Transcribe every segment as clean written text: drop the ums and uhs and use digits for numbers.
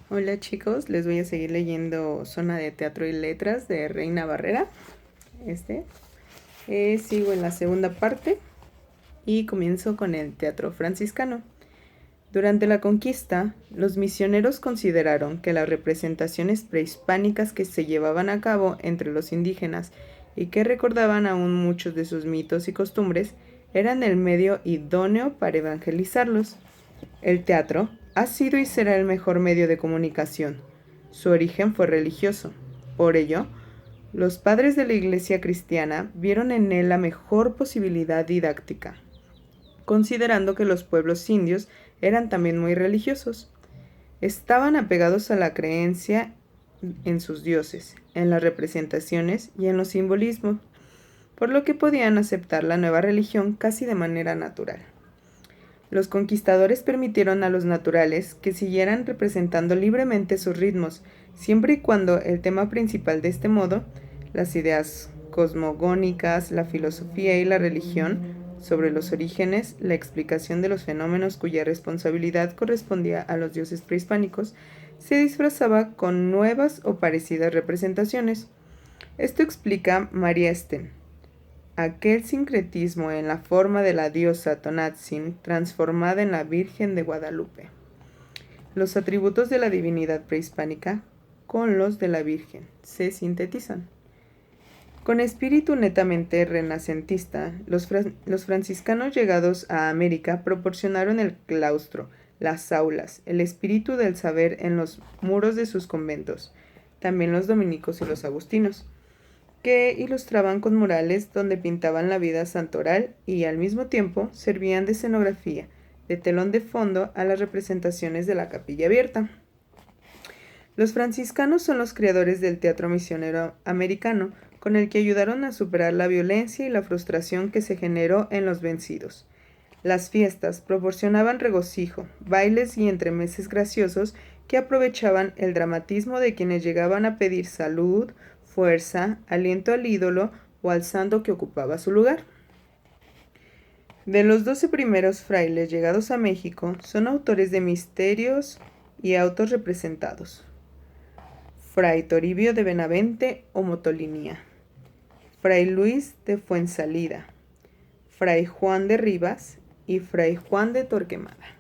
Hola chicos, les voy a seguir leyendo Zona de Teatro y Letras de Reina Barrera. Este. Sigo en la segunda parte y comienzo con el teatro franciscano. Durante la conquista, los misioneros consideraron que las representaciones prehispánicas que se llevaban a cabo entre los indígenas y que recordaban aún muchos de sus mitos y costumbres eran el medio idóneo para evangelizarlos. El teatro ha sido y será el mejor medio de comunicación. Su origen fue religioso. Por ello, los padres de la Iglesia cristiana vieron en él la mejor posibilidad didáctica, considerando que los pueblos indios eran también muy religiosos. Estaban apegados a la creencia en sus dioses, en las representaciones y en los simbolismos, por lo que podían aceptar la nueva religión casi de manera natural. Los conquistadores permitieron a los naturales que siguieran representando libremente sus ritmos, siempre y cuando el tema principal de este modo, las ideas cosmogónicas, la filosofía y la religión, sobre los orígenes, la explicación de los fenómenos cuya responsabilidad correspondía a los dioses prehispánicos, se disfrazaba con nuevas o parecidas representaciones. Esto explica María Sten. Aquel sincretismo en la forma de la diosa Tonatzin transformada en la Virgen de Guadalupe. Los atributos de la divinidad prehispánica con los de la Virgen se sintetizan. Con espíritu netamente renacentista, los franciscanos llegados a América proporcionaron el claustro, las aulas, el espíritu del saber en los muros de sus conventos, también los dominicos y los agustinos, que ilustraban con murales donde pintaban la vida santoral y al mismo tiempo servían de escenografía, de telón de fondo a las representaciones de la capilla abierta. Los franciscanos son los creadores del teatro misionero americano, con el que ayudaron a superar la violencia y la frustración que se generó en los vencidos. Las fiestas proporcionaban regocijo, bailes y entremeses graciosos que aprovechaban el dramatismo de quienes llegaban a pedir salud, fuerza, aliento al ídolo o al santo que ocupaba su lugar. De los 12 primeros frailes llegados a México, son autores de misterios y autos representados. Fray Toribio de Benavente o Motolinía, Fray Luis de Fuensalida, Fray Juan de Rivas y Fray Juan de Torquemada.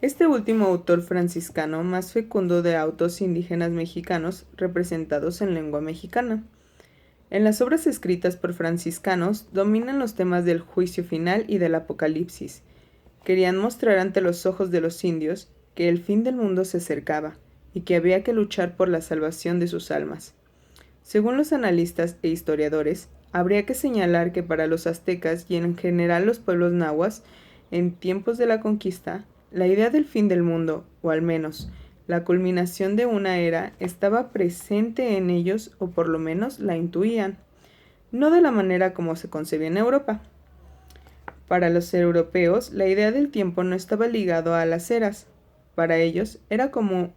Este último autor franciscano más fecundo de autos indígenas mexicanos representados en lengua mexicana. En las obras escritas por franciscanos dominan los temas del juicio final y del apocalipsis. Querían mostrar ante los ojos de los indios que el fin del mundo se acercaba y que había que luchar por la salvación de sus almas. Según los analistas e historiadores, habría que señalar que para los aztecas y en general los pueblos nahuas, en tiempos de la conquista, la idea del fin del mundo, o al menos la culminación de una era, estaba presente en ellos o por lo menos la intuían, no de la manera como se concebía en Europa. Para los europeos, la idea del tiempo no estaba ligado a las eras. Para ellos era como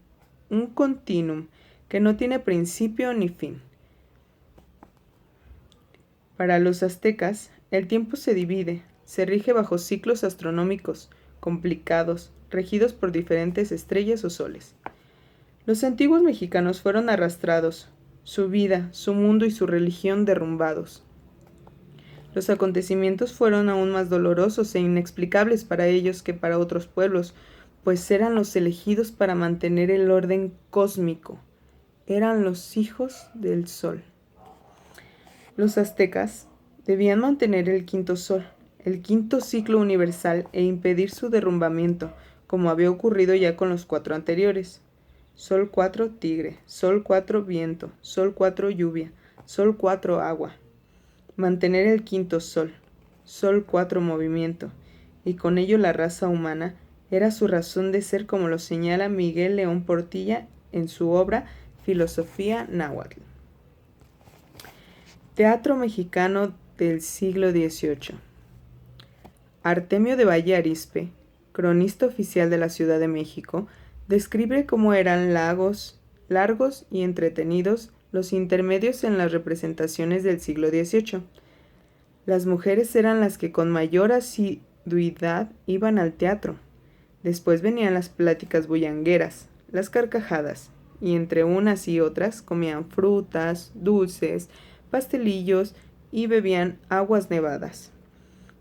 un continuum que no tiene principio ni fin. Para los aztecas, el tiempo se divide, se rige bajo ciclos astronómicos complicados, regidos por diferentes estrellas o soles. Los antiguos mexicanos fueron arrastrados, su vida, su mundo y su religión derrumbados. Los acontecimientos fueron aún más dolorosos e inexplicables para ellos que para otros pueblos, pues eran los elegidos para mantener el orden cósmico. Eran los hijos del sol. Los aztecas debían mantener el quinto sol, el quinto ciclo universal e impedir su derrumbamiento, como había ocurrido ya con los 4 anteriores. Sol 4 tigre, Sol 4 viento, Sol 4 lluvia, Sol 4 agua. Mantener el quinto sol, Sol 4 movimiento, y con ello la raza humana, era su razón de ser como lo señala Miguel León Portilla en su obra Filosofía Náhuatl. Teatro mexicano del siglo XVIII. Artemio de Valle Arizpe, cronista oficial de la Ciudad de México, describe cómo eran largos y entretenidos los intermedios en las representaciones del siglo XVIII. Las mujeres eran las que con mayor asiduidad iban al teatro. Después venían las pláticas bullangueras, las carcajadas, y entre unas y otras comían frutas, dulces, pastelillos y bebían aguas nevadas.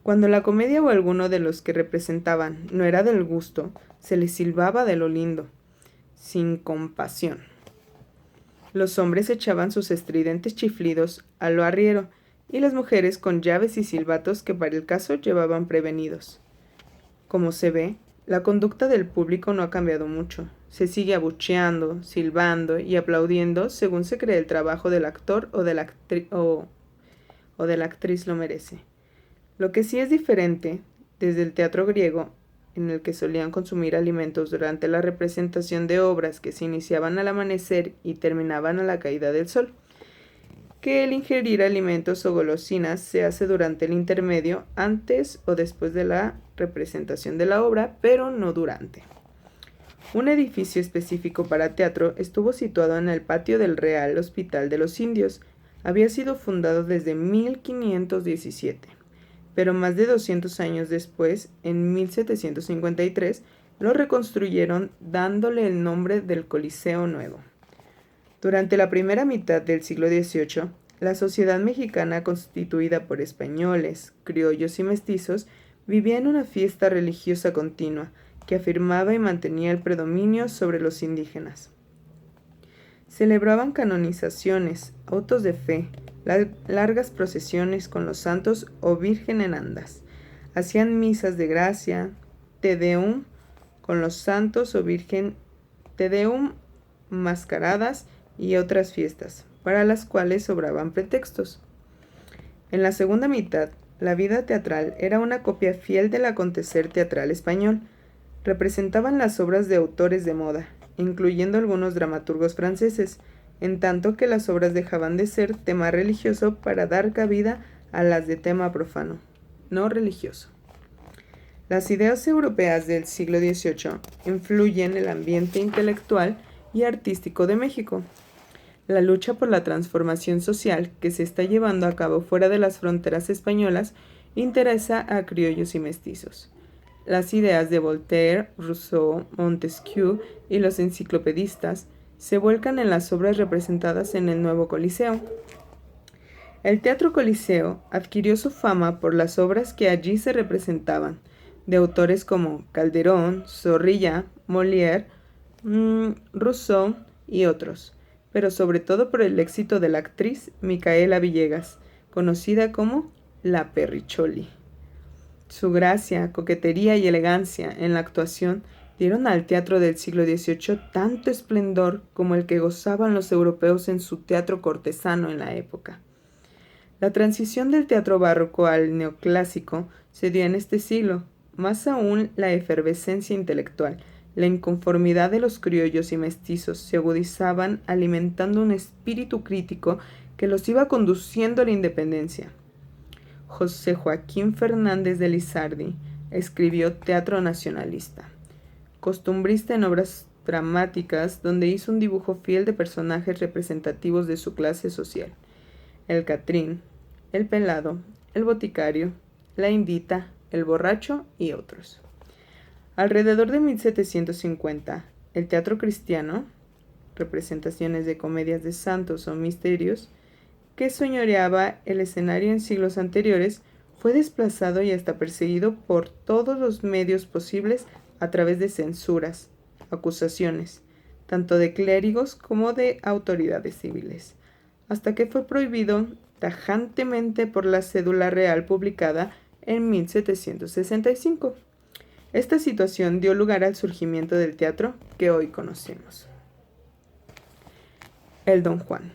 Cuando la comedia o alguno de los que representaban no era del gusto, se les silbaba de lo lindo, sin compasión. Los hombres echaban sus estridentes chiflidos a lo arriero, y las mujeres con llaves y silbatos que para el caso llevaban prevenidos. Como se ve, la conducta del público no ha cambiado mucho. Se sigue abucheando, silbando y aplaudiendo según se cree el trabajo del actor o de la actriz lo merece. Lo que sí es diferente, desde el teatro griego, en el que solían consumir alimentos durante la representación de obras que se iniciaban al amanecer y terminaban a la caída del sol, que el ingerir alimentos o golosinas se hace durante el intermedio, antes o después de la representación de la obra, pero no durante. Un edificio específico para teatro estuvo situado en el patio del Real Hospital de los Indios. Había sido fundado desde 1517, pero más de 200 años después, en 1753, lo reconstruyeron dándole el nombre del Coliseo Nuevo. Durante la primera mitad del siglo XVIII, la sociedad mexicana, constituida por españoles, criollos y mestizos, vivía en una fiesta religiosa continua que afirmaba y mantenía el predominio sobre los indígenas. Celebraban canonizaciones, autos de fe, largas procesiones con los santos o virgen en andas. Hacían misas de gracia, te deum con los santos o virgen, te deum, mascaradas y otras fiestas, para las cuales sobraban pretextos. En la segunda mitad, la vida teatral era una copia fiel del acontecer teatral español. Representaban las obras de autores de moda, incluyendo algunos dramaturgos franceses, en tanto que las obras dejaban de ser tema religioso para dar cabida a las de tema profano, no religioso. Las ideas europeas del siglo XVIII influyen en el ambiente intelectual y artístico de México. La lucha por la transformación social que se está llevando a cabo fuera de las fronteras españolas interesa a criollos y mestizos. Las ideas de Voltaire, Rousseau, Montesquieu y los enciclopedistas se vuelcan en las obras representadas en el nuevo Coliseo. El Teatro Coliseo adquirió su fama por las obras que allí se representaban, de autores como Calderón, Zorrilla, Molière, Rousseau y otros, pero sobre todo por el éxito de la actriz Micaela Villegas, conocida como La Perricholi. Su gracia, coquetería y elegancia en la actuación dieron al teatro del siglo XVIII tanto esplendor como el que gozaban los europeos en su teatro cortesano en la época. La transición del teatro barroco al neoclásico se dio en este siglo, más aún la efervescencia intelectual, la inconformidad de los criollos y mestizos se agudizaban alimentando un espíritu crítico que los iba conduciendo a la independencia. José Joaquín Fernández de Lizardi escribió Teatro Nacionalista, costumbrista en obras dramáticas donde hizo un dibujo fiel de personajes representativos de su clase social: el Catrín, el Pelado, el Boticario, la Indita, el Borracho y otros. Alrededor de 1750, el teatro cristiano, representaciones de comedias de santos o misterios, que señoreaba el escenario en siglos anteriores, fue desplazado y hasta perseguido por todos los medios posibles a través de censuras, acusaciones, tanto de clérigos como de autoridades civiles, hasta que fue prohibido tajantemente por la cédula real publicada en 1765. Esta situación dio lugar al surgimiento del teatro que hoy conocemos. El Don Juan.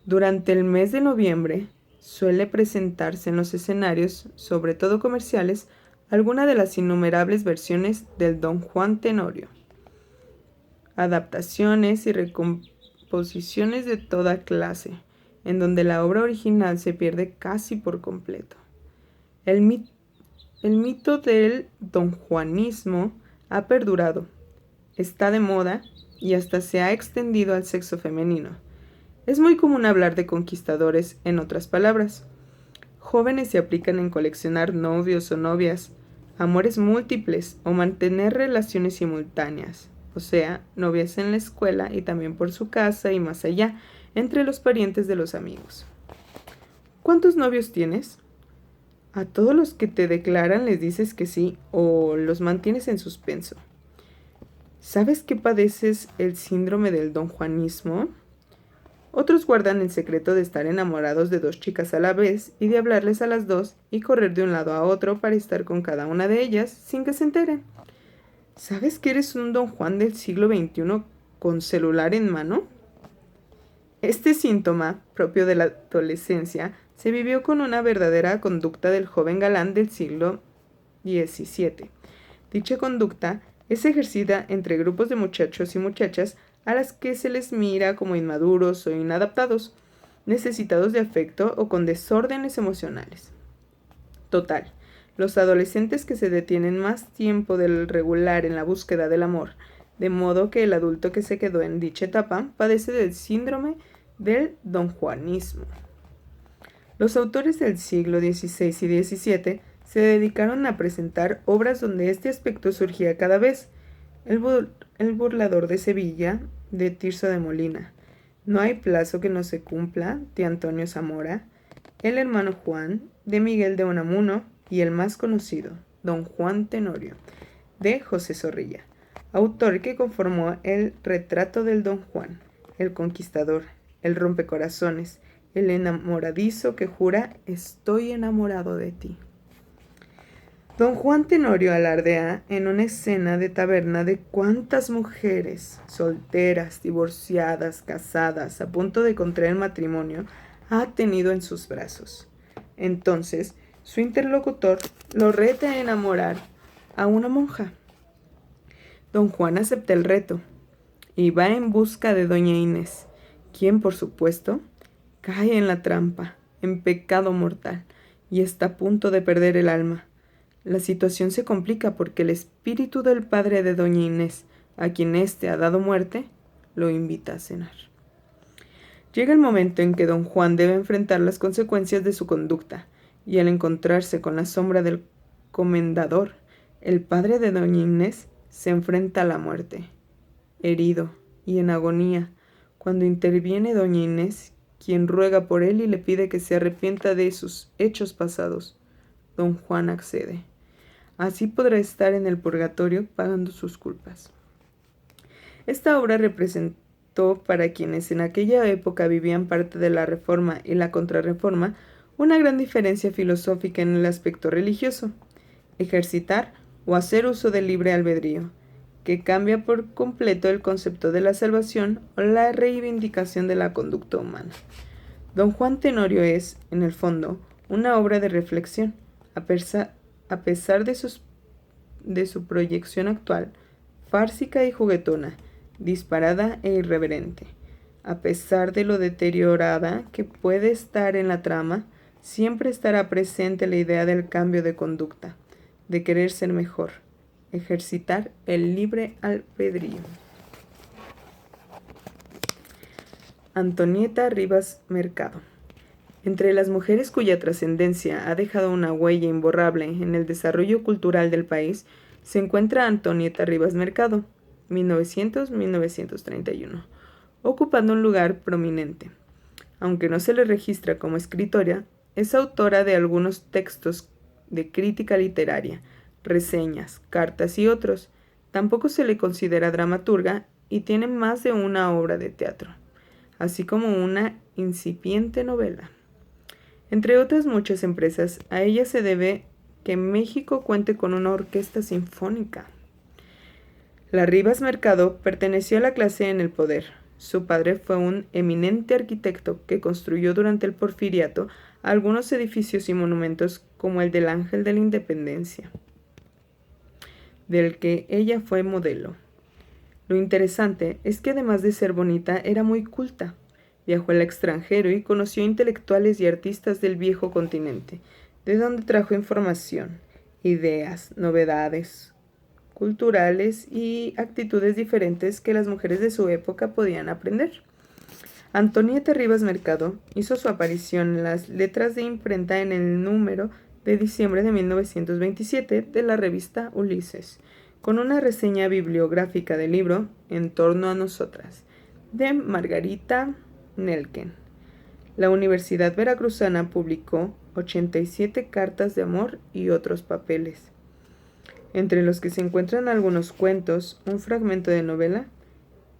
Durante el mes de noviembre suele presentarse en los escenarios, sobre todo comerciales, alguna de las innumerables versiones del Don Juan Tenorio. Adaptaciones y recomposiciones de toda clase, en donde la obra original se pierde casi por completo. El mito del donjuanismo ha perdurado, está de moda y hasta se ha extendido al sexo femenino. Es muy común hablar de conquistadores, en otras palabras. Jóvenes se aplican en coleccionar novios o novias, amores múltiples o mantener relaciones simultáneas, o sea, novias en la escuela y también por su casa y más allá, entre los parientes de los amigos. ¿Cuántos novios tienes? A todos los que te declaran les dices que sí o los mantienes en suspenso. ¿Sabes que padeces el síndrome del donjuanismo? Otros guardan el secreto de estar enamorados de 2 chicas a la vez y de hablarles a las 2 y correr de un lado a otro para estar con cada una de ellas sin que se enteren. ¿Sabes que eres un Don Juan del siglo XXI con celular en mano? Este síntoma, propio de la adolescencia, se vivió con una verdadera conducta del joven galán del siglo XVII. Dicha conducta es ejercida entre grupos de muchachos y muchachas a las que se les mira como inmaduros o inadaptados, necesitados de afecto o con desórdenes emocionales. Total, los adolescentes que se detienen más tiempo del regular en la búsqueda del amor, de modo que el adulto que se quedó en dicha etapa padece del síndrome del donjuanismo. Los autores del siglo XVI y XVII se dedicaron a presentar obras donde este aspecto surgía cada vez. El burlador de Sevilla, de Tirso de Molina, No hay plazo que no se cumpla, de Antonio Zamora, El hermano Juan, de Miguel de Unamuno, y el más conocido, Don Juan Tenorio, de José Zorrilla, autor que conformó el retrato del Don Juan, el conquistador, el rompecorazones, el enamoradizo que jura estoy enamorado de ti. Don Juan Tenorio alardea en una escena de taberna de cuántas mujeres, solteras, divorciadas, casadas, a punto de contraer matrimonio, ha tenido en sus brazos. Entonces, su interlocutor lo reta a enamorar a una monja. Don Juan acepta el reto y va en busca de doña Inés, quien, por supuesto, cae en la trampa, en pecado mortal, y está a punto de perder el alma. La situación se complica porque el espíritu del padre de doña Inés, a quien éste ha dado muerte, lo invita a cenar. Llega el momento en que don Juan debe enfrentar las consecuencias de su conducta, y al encontrarse con la sombra del comendador, el padre de doña Inés se enfrenta a la muerte, herido y en agonía, cuando interviene doña Inés, quien ruega por él y le pide que se arrepienta de sus hechos pasados. Don Juan accede. Así podrá estar en el purgatorio pagando sus culpas. Esta obra representó para quienes en aquella época vivían parte de la Reforma y la Contrarreforma una gran diferencia filosófica en el aspecto religioso, ejercitar o hacer uso del libre albedrío, que cambia por completo el concepto de la salvación o la reivindicación de la conducta humana. Don Juan Tenorio es, en el fondo, una obra de reflexión, a pesar de su proyección actual, fársica y juguetona, disparada e irreverente. A pesar de lo deteriorada que puede estar en la trama, siempre estará presente la idea del cambio de conducta, de querer ser mejor, ejercitar el libre albedrío. Antonieta Rivas Mercado. Entre las mujeres cuya trascendencia ha dejado una huella imborrable en el desarrollo cultural del país, se encuentra Antonieta Rivas Mercado, 1900-1931, ocupando un lugar prominente. Aunque no se le registra como escritora, es autora de algunos textos de crítica literaria, reseñas, cartas y otros. Tampoco se le considera dramaturga y tiene más de una obra de teatro, así como una incipiente novela. Entre otras muchas empresas, a ella se debe que México cuente con una orquesta sinfónica. La Rivas Mercado perteneció a la clase en el poder. Su padre fue un eminente arquitecto que construyó durante el Porfiriato algunos edificios y monumentos como el del Ángel de la Independencia, del que ella fue modelo. Lo interesante es que además de ser bonita, era muy culta. Viajó al extranjero y conoció intelectuales y artistas del viejo continente, de donde trajo información, ideas, novedades culturales y actitudes diferentes que las mujeres de su época podían aprender. Antonieta Rivas Mercado hizo su aparición en las letras de imprenta en el número de diciembre de 1927 de la revista Ulises, con una reseña bibliográfica del libro En torno a nosotras, de Margarita Nelken. La Universidad Veracruzana publicó 87 cartas de amor y otros papeles, entre los que se encuentran algunos cuentos, un fragmento de novela,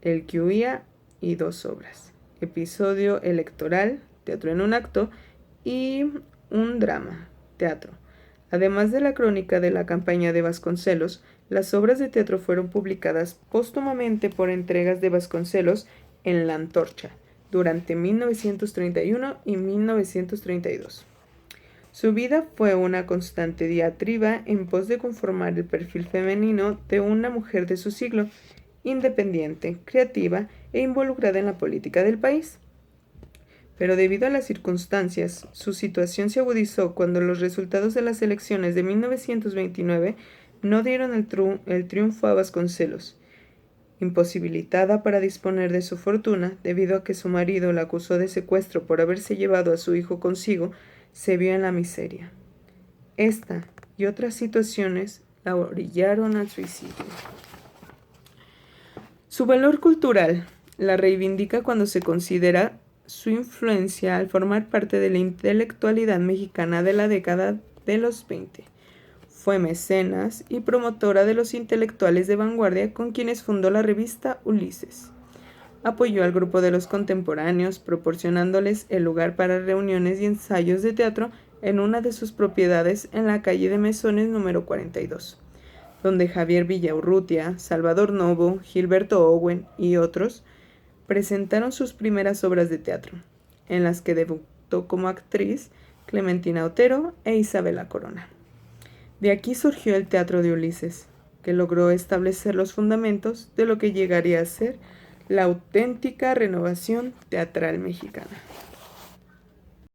El que huía y 2 obras, episodio electoral, teatro en un acto, y un drama, teatro. Además de la crónica de la campaña de Vasconcelos, las obras de teatro fueron publicadas póstumamente por entregas de Vasconcelos en La Antorcha durante 1931 y 1932. Su vida fue una constante diatriba en pos de conformar el perfil femenino de una mujer de su siglo, independiente, creativa e involucrada en la política del país. Pero debido a las circunstancias, su situación se agudizó cuando los resultados de las elecciones de 1929 no dieron el triunfo a Vasconcelos. Imposibilitada para disponer de su fortuna, debido a que su marido la acusó de secuestro por haberse llevado a su hijo consigo, se vio en la miseria. Esta y otras situaciones la orillaron al suicidio. Su valor cultural la reivindica cuando se considera su influencia al formar parte de la intelectualidad mexicana de la década de los 20. Fue mecenas y promotora de los intelectuales de vanguardia con quienes fundó la revista Ulises. Apoyó al grupo de los contemporáneos, proporcionándoles el lugar para reuniones y ensayos de teatro en una de sus propiedades en la calle de Mesones número 42, donde Javier Villaurrutia, Salvador Novo, Gilberto Owen y otros presentaron sus primeras obras de teatro, en las que debutó como actriz Clementina Otero e Isabela Corona. De aquí surgió el teatro de Ulises, que logró establecer los fundamentos de lo que llegaría a ser la auténtica renovación teatral mexicana.